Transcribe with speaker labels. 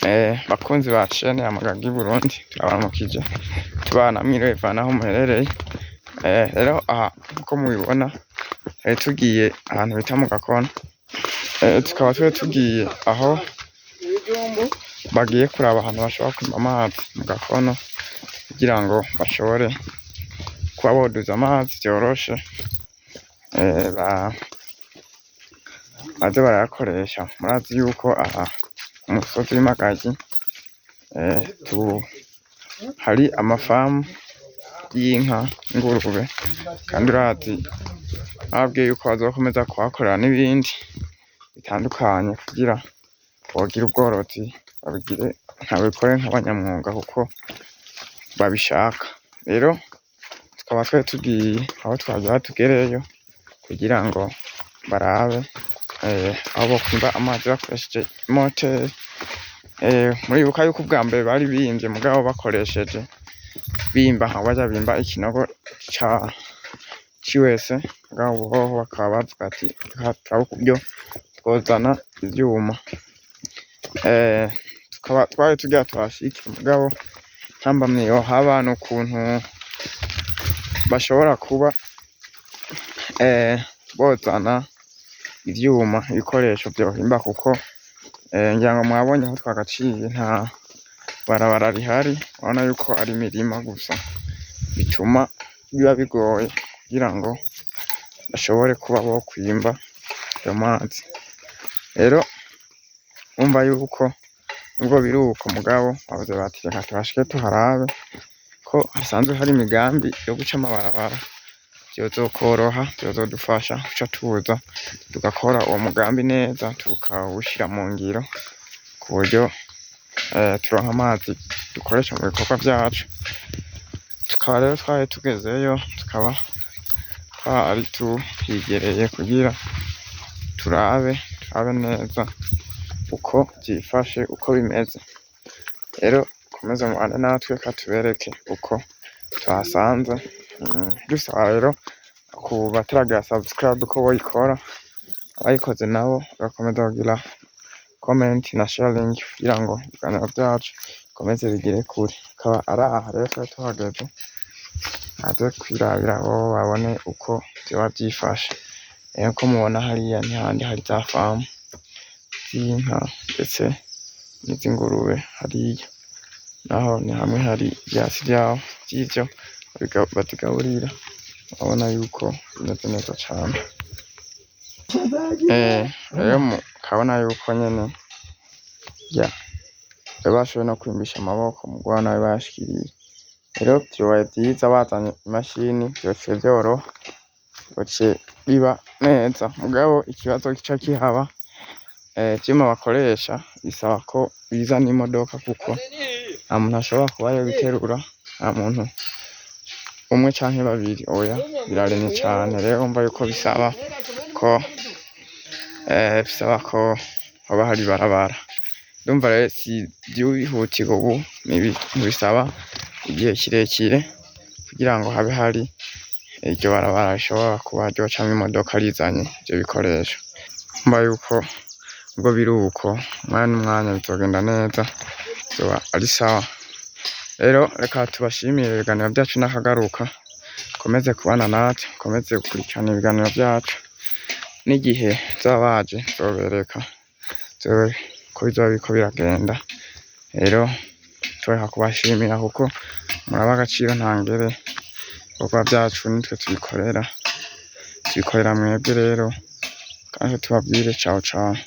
Speaker 1: bakunzi ba chaîne ya Magaga Burundi turabaramukije tubana mwiriwe vanaho muherereye. Rero aha uko mubibona tugiye ahantu bita mu Gakono, tukaba tugiye aho bagiye kuraba ahantu bashobora kwimba amazi mu Gakono kugira ngo bashobore kuba boduza amazi vyoroshe, baze barayakoresha. Murazi yuko aha umusozi w'Imagazi hari amafamu y'inka n'ingurube, kandi urazi babwiye yuko bazokomeza kuhakorera n'ibindi bitandukanye kugira bogira ubworozi babigire ntabikore nk'abanyamwuga kuko babishaka. Rero tukaba twari tugiye aho twagira tugereyo kugira ngo barabe aho bokwimba amazi bakoresheje imoteri. Muribuka yuko ubwa mbere bari bimvye mugabo bakoresheje bimba nka barya bimba ikinogo ciwese, mugabo ubuhoho bakaba bavuga ati turaba kubyo twozana ivyuma. Tukaba twari tugira tuhashike mugabo ntambamye yohaba n'ukuntu bashobora kuba bozana ivyuma ibikoresho vyohimba, kuko ngira ngo mwabonye aho twagaciye nta barabara rihari, urabona yuko ari imirima gusa, bituma biba bigoye kugira ngo bashobore kuba bokwimba ayo mazi. Rero umva yuko nubwo biri uko mugabo bavuze bati reka tuhashike tuharabe ko hasanzwe hari imigambi yo guca amabarabara, vyozokoroha, vyozodufasha guca tuza tugakora uwo mugambi neza tukawushira mu ngiro ku buryo turonka amazi dukoresha mu bikorwa vyacu. Tukaba rero twari tugezeyo, tukaba twari tuhigereye kugira turabe neza uko vyifashe, uko bimeze. Rero komeza mubane natwe katubereke uko twahasanze. Dusaba rero ku bataragira subscribe ko boyikora, abayikoze nabo bagakomeza kugira comment na sharing kugira ngo ibiganiro vyacu bikomeze bigere kure. Akaba ari aha rero twari tuhageze, aze kwirabira bo babone uko vyoba vyifashe. Ko mubona hariya n'ahandi hari za famu z'inka ndetse n'iz'ingurube, hariya naho ni hamwe hari ivyatsi vyaho vy'ivyo bazigaburira, urabona yuko bimeze neza cane. Rero mukabona yuko nyene bashoboye no kwimbisha amaboko mugabo nawe bashikiriye. Rero vyobaye vyiza bazanye imashini, vyose vyoroha, bice biba neza. Mugabo ikibazo kica kihaba, ivyuma bakoresha bisaba ko biza n'imodoka kuko nta muntu ashobora kuba yobiterura, nta muntu umwe canke babiri, oya biraremye cane. Rero umva yuko bisaba ko haba hari barabara. Ndumva rero si vyihutirwa ubu, ntibisaba igihe kirekire kugira ngo habe hari iryo barabara rishobora kuba ryocamwo imodoka rizanye ivyo bikoresho. Umva yuko ubwo biri uko umwanya n'umwanya bizogenda neza, bizoba ari sawa. Rero reka tubashimire, ibiganiro vyacu n'akagaruka, komeze kubana natwe, komeze gukurikirana ibiganiro vyacu, n'igihe bazaba baje tuzobereka ko bizoba biriko biragenda. Rero tureka kubashimira kuko muraba agaciro ntangere, ibikorwa vyacu nitwe tubikorera mwebwe. Rero kandi tubabwire ciao ciao.